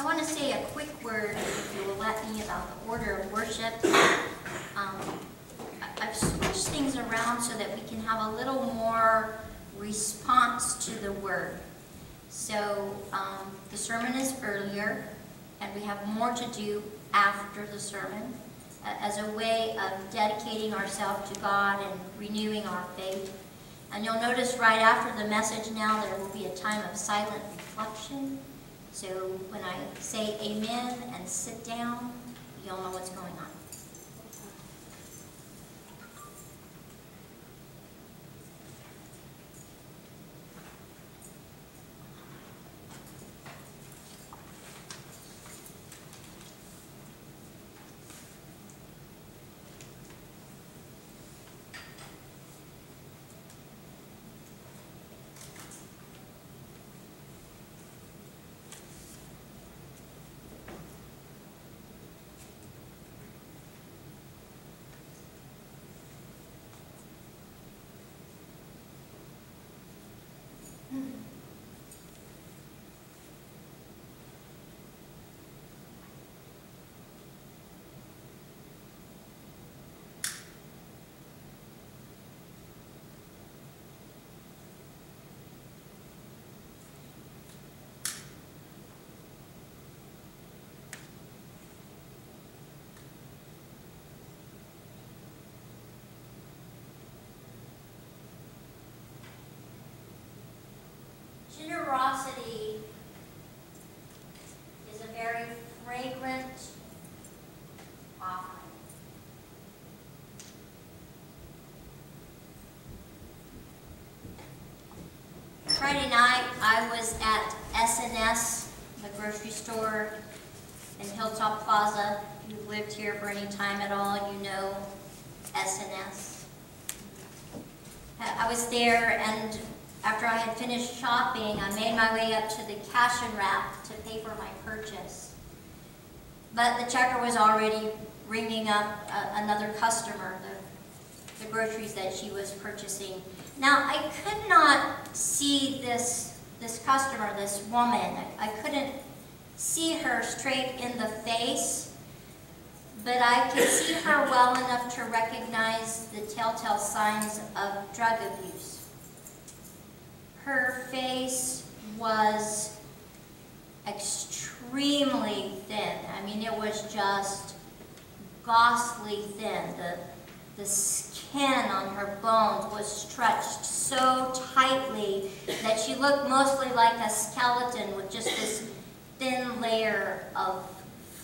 I want to say a quick word, if you will let me, about the order of worship. I've switched things around so that we can have a little more response to the word. So the sermon is earlier, and we have more to do after the sermon as a way of dedicating ourselves to God and renewing our faith. And you'll notice right after the message now there will be a time of silent reflection. So when I say amen and sit down, you'll know what's going on. Generosity is a very fragrant offering. Friday night, I was at S&S, the grocery store in Hilltop Plaza. If you've lived here for any time at all, you know S&S. I was there, and after I had finished shopping, I made my way up to the cash and wrap to pay for my purchase. But the checker was already ringing up another customer, the groceries that she was purchasing. Now, I could not see this customer, this woman. I couldn't see her straight in the face, but I could see her well enough to recognize the telltale signs of drug abuse. Her face was extremely thin. I mean, it was just ghastly thin. The skin on her bones was stretched so tightly that she looked mostly like a skeleton with just this thin layer of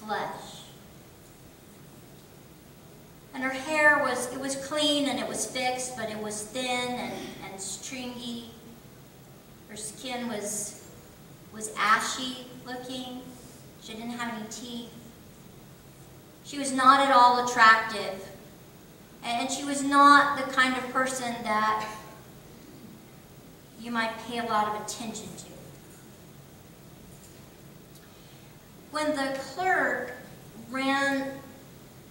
flesh. And her hair was clean and it was fixed, but it was thin and stringy. Her skin was ashy looking. She didn't have any teeth. She was not at all attractive. And she was not the kind of person that you might pay a lot of attention to. When the clerk ran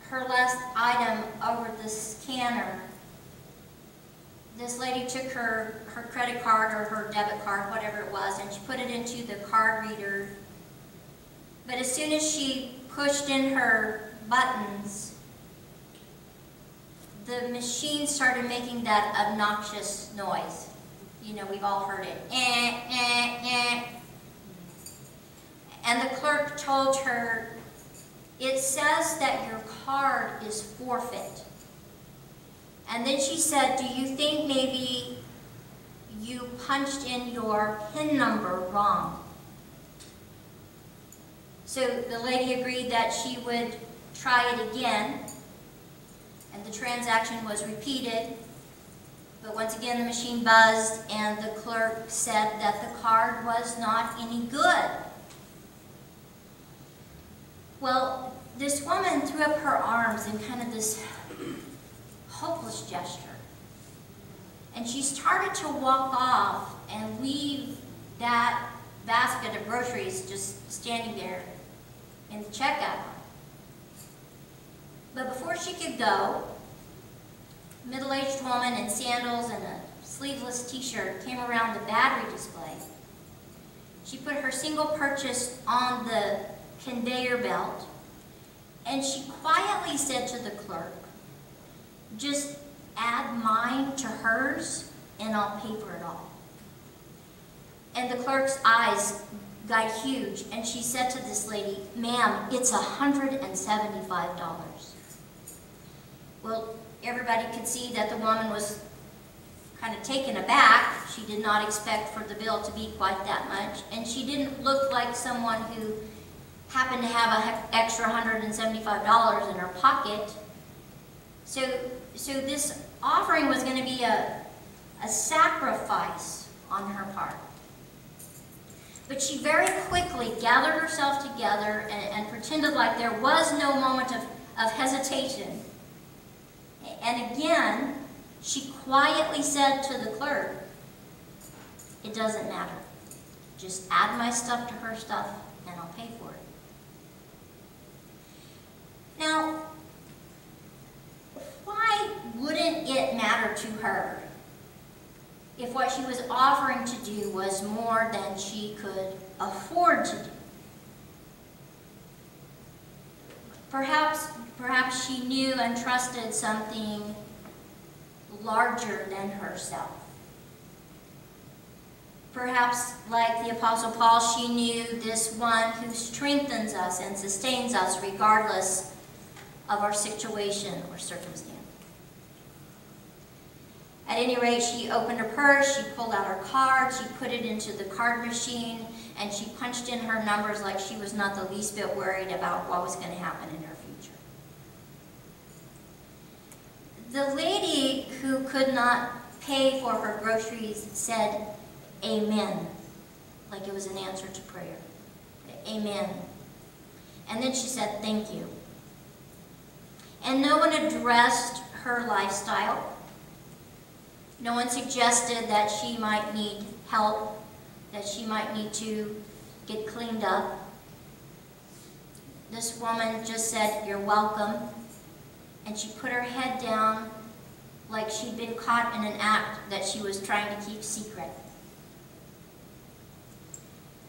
her last item over the scanner, this lady took her credit card or her debit card, whatever it was, and she put it into the card reader. But as soon as she pushed in her buttons, the machine started making that obnoxious noise. You know, we've all heard it. And the clerk told her, "It says that your card is forfeit." And then she said, "Do you think maybe you punched in your PIN number wrong?" So the lady agreed that she would try it again, and the transaction was repeated. But once again the machine buzzed, and the clerk said that the card was not any good. Well, this woman threw up her arms in kind of this hopeless gesture. And she started to walk off and leave that basket of groceries just standing there in the checkout line. But before she could go, a middle-aged woman in sandals and a sleeveless t-shirt came around the battery display. She put her single purchase on the conveyor belt, and she quietly said to the clerk, "Just add mine to hers and I'll pay for it all." And the clerk's eyes got huge, and she said to this lady, "Ma'am, it's $175. Well, everybody could see that the woman was kind of taken aback. She did not expect for the bill to be quite that much, and she didn't look like someone who happened to have an extra $175 in her pocket. So this offering was going to be a sacrifice on her part. But she very quickly gathered herself together and pretended like there was no moment of hesitation. And again, she quietly said to the clerk, "It doesn't matter. Just add my stuff to her stuff and I'll pay for it." Now, why wouldn't it matter to her if what she was offering to do was more than she could afford to do? Perhaps she knew and trusted something larger than herself. Perhaps, like the Apostle Paul, she knew this one who strengthens us and sustains us regardless of our situation or circumstance. At any rate, she opened her purse, she pulled out her card, she put it into the card machine, and she punched in her numbers like she was not the least bit worried about what was going to happen in her future. The lady who could not pay for her groceries said, "Amen," like it was an answer to prayer. Amen. And then she said, "Thank you." And no one addressed her lifestyle. No one suggested that she might need help, that she might need to get cleaned up. This woman just said, "You're welcome," and she put her head down like she'd been caught in an act that she was trying to keep secret.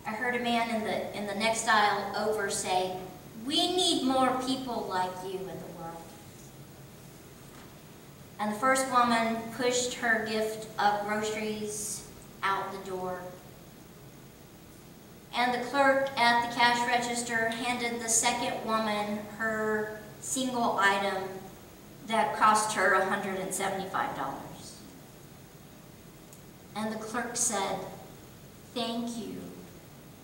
I heard a man in the next aisle over say, "We need more people like you in the world." And the first woman pushed her gift of groceries out the door. And the clerk at the cash register handed the second woman her single item that cost her $175. And the clerk said, "Thank you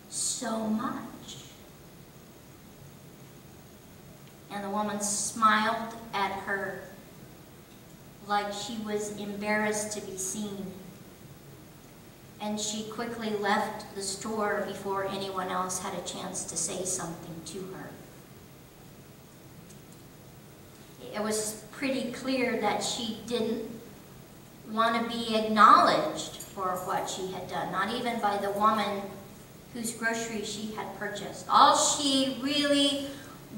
so much." And the woman smiled at her like she was embarrassed to be seen. And she quickly left the store before anyone else had a chance to say something to her. It was pretty clear that she didn't want to be acknowledged for what she had done, not even by the woman whose groceries she had purchased. All she really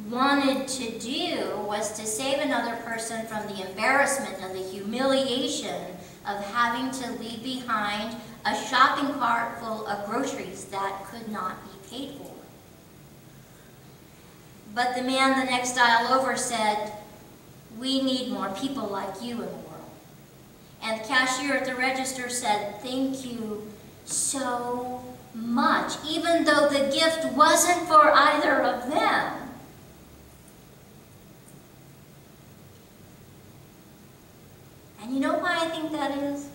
wanted to do was to save another person from the embarrassment and the humiliation of having to leave behind a shopping cart full of groceries that could not be paid for. But the man the next aisle over said, "We need more people like you in the world." And the cashier at the register said, "Thank you so much," even though the gift wasn't for either of them. And you know why I think that is?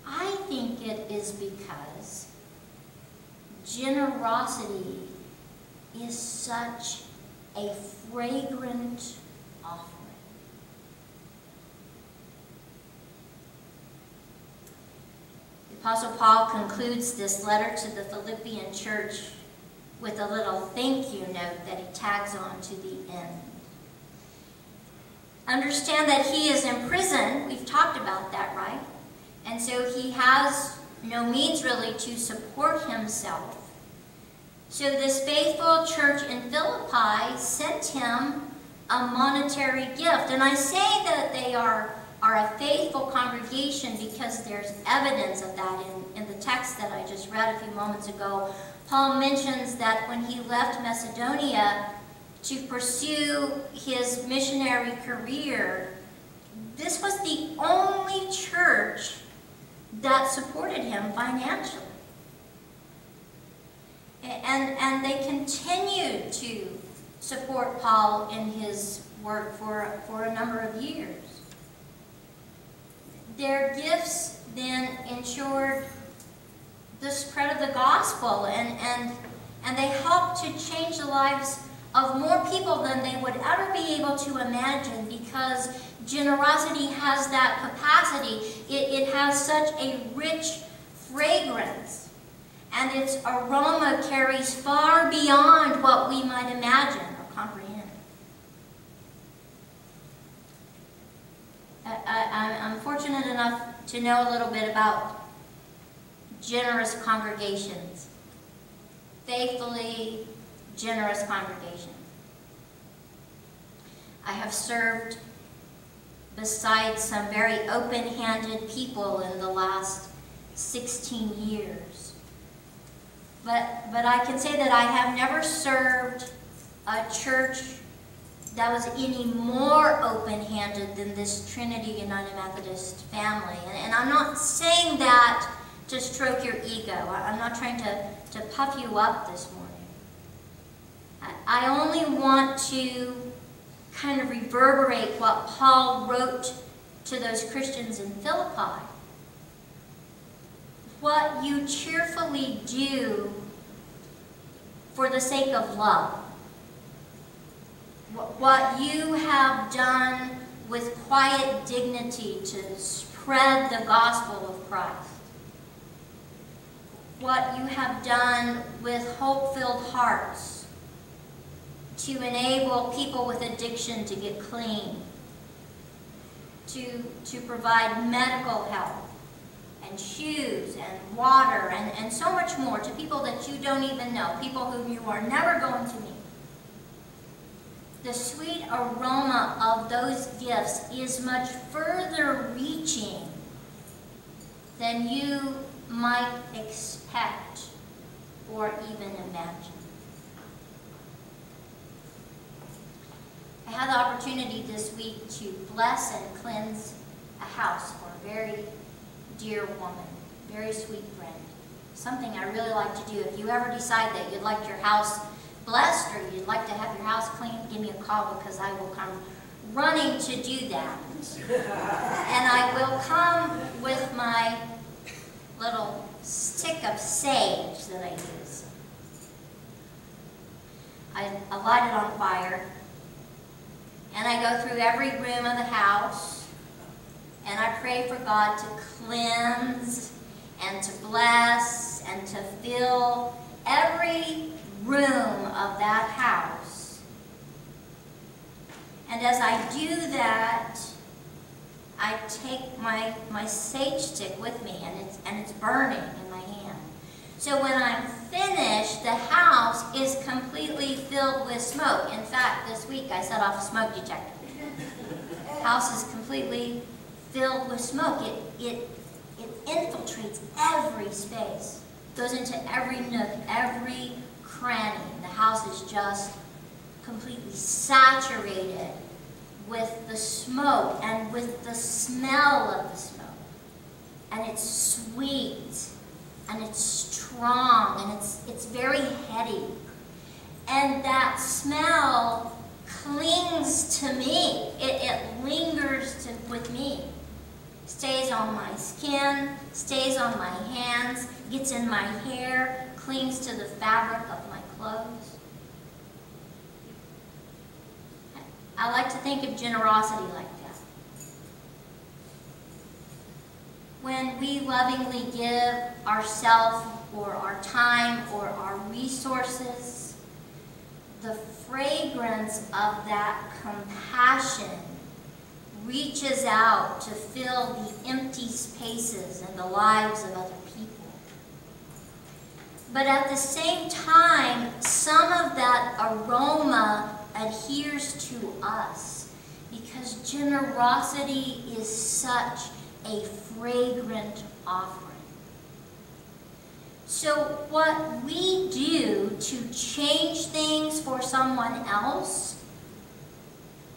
I think it is because generosity is such a fragrant offering. The Apostle Paul concludes this letter to the Philippian church with a little thank you note that he tags on to the end. Understand that he is in prison. We've talked about that, right? And so he has no means really to support himself. So this faithful church in Philippi sent him a monetary gift. And I say that they are are a faithful congregation because there's evidence of that in the text that I just read a few moments ago. Paul mentions that when he left Macedonia to pursue his missionary career, this was the only church that supported him financially. And they continued to support Paul in his work for a number of years. Their gifts then ensured the spread of the gospel, and they helped to change the lives of more people than they would ever be able to imagine, because generosity has that capacity. It has such a rich fragrance, and its aroma carries far beyond what we might imagine or comprehend. I'm fortunate enough to know a little bit about generous congregations, faithfully generous congregations. I have served beside some very open-handed people in the last 16 years. But I can say that I have never served a church that was any more open-handed than this Trinity United Methodist family. And I'm not saying that to stroke your ego. I'm not trying to puff you up this morning. I only want to kind of reverberate what Paul wrote to those Christians in Philippi. What you cheerfully do for the sake of love. What you have done with quiet dignity to spread the gospel of Christ. What you have done with hope-filled hearts to enable people with addiction to get clean, to provide medical help and shoes and water and so much more to people that you don't even know, people whom you are never going to meet. The sweet aroma of those gifts is much further reaching than you might expect or even imagine. I had the opportunity this week to bless and cleanse a house for a very dear woman, very sweet friend. Something I really like to do. If you ever decide that you'd like your house blessed or you'd like to have your house cleaned, give me a call, because I will come running to do that. And I will come with my little stick of sage that I use. I light it on fire, and I go through every room of the house, and I pray for God to cleanse and to bless and to fill every room of that house. And as I do that, I take my sage stick with me, and it's burning in my hand. So when I'm finished, the house is completely filled with smoke. In fact, this week I set off a smoke detector. The house is completely filled with smoke. It infiltrates every space, goes into every nook, every cranny. The house is just completely saturated with the smoke and with the smell of the smoke. And it's sweet, and it's strong, and it's very heady. And that smell clings to me. It lingers with me. Stays on my skin, stays on my hands, gets in my hair, clings to the fabric of my clothes. I like to think of generosity like that. When we lovingly give ourselves or our time or our resources, the fragrance of that compassion reaches out to fill the empty spaces in the lives of other people. But at the same time, some of that aroma adheres to us because generosity is such a fragrant offering. So what we do to change things for someone else,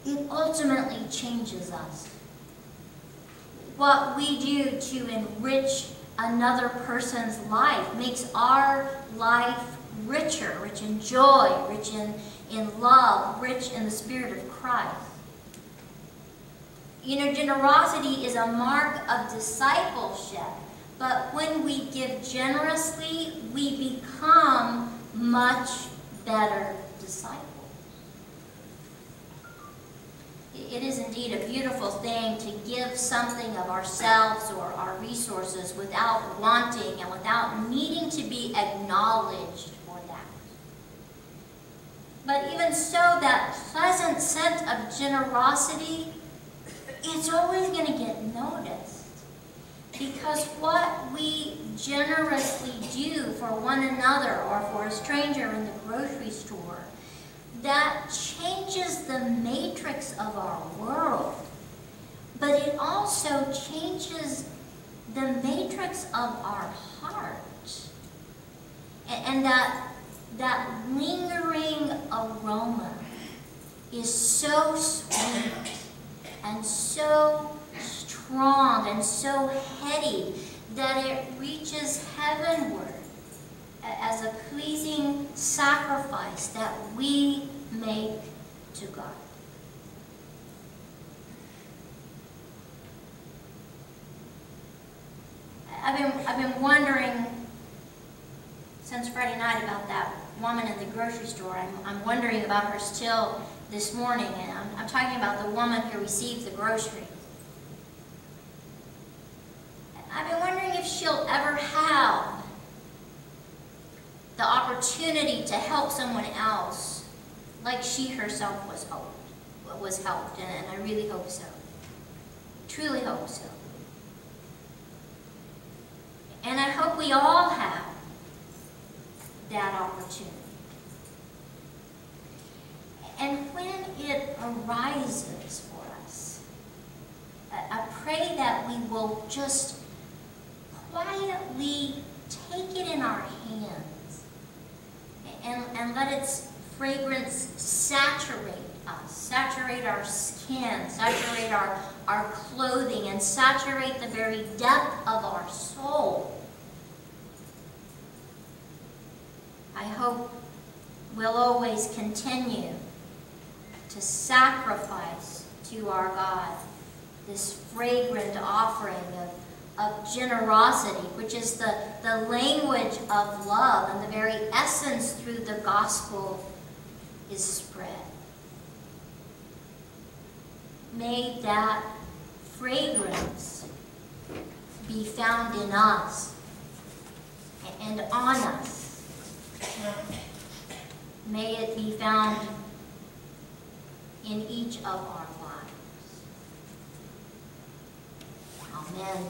it ultimately changes us. What we do to enrich another person's life makes our life richer, rich in joy, rich in love, rich in the Spirit of Christ. You know, generosity is a mark of discipleship, but when we give generously, we become much better disciples. It is indeed a beautiful thing to give something of ourselves or our resources without wanting and without needing to be acknowledged for that. But even so, that pleasant scent of generosity, it's always going to get noticed. Because what we generously do for one another or for a stranger in the grocery store, that changes the matrix of our world. But it also changes the matrix of our heart. And that lingering aroma is so sweet and so strong and so heady that it reaches heavenward as a pleasing sacrifice that we make to God. I've been wondering since Friday night about that woman in the grocery store. I'm wondering about her still this morning, and I'm talking about the woman who received the groceries. I've been wondering if she'll ever have the opportunity to help someone else like she herself was helped, and I really hope so. Truly hope so. And I hope we all have that opportunity. And when it arises for us, I pray that we will just quietly take it in our hands and let its fragrance saturate us, saturate our skin, saturate our clothing, and saturate the very depth of our soul. I hope we'll always continue to sacrifice to our God this fragrant offering of generosity, which is the language of love, and the very essence through the gospel is spread. May that fragrance be found in us and on us. May it be found in each of our lives. Amen.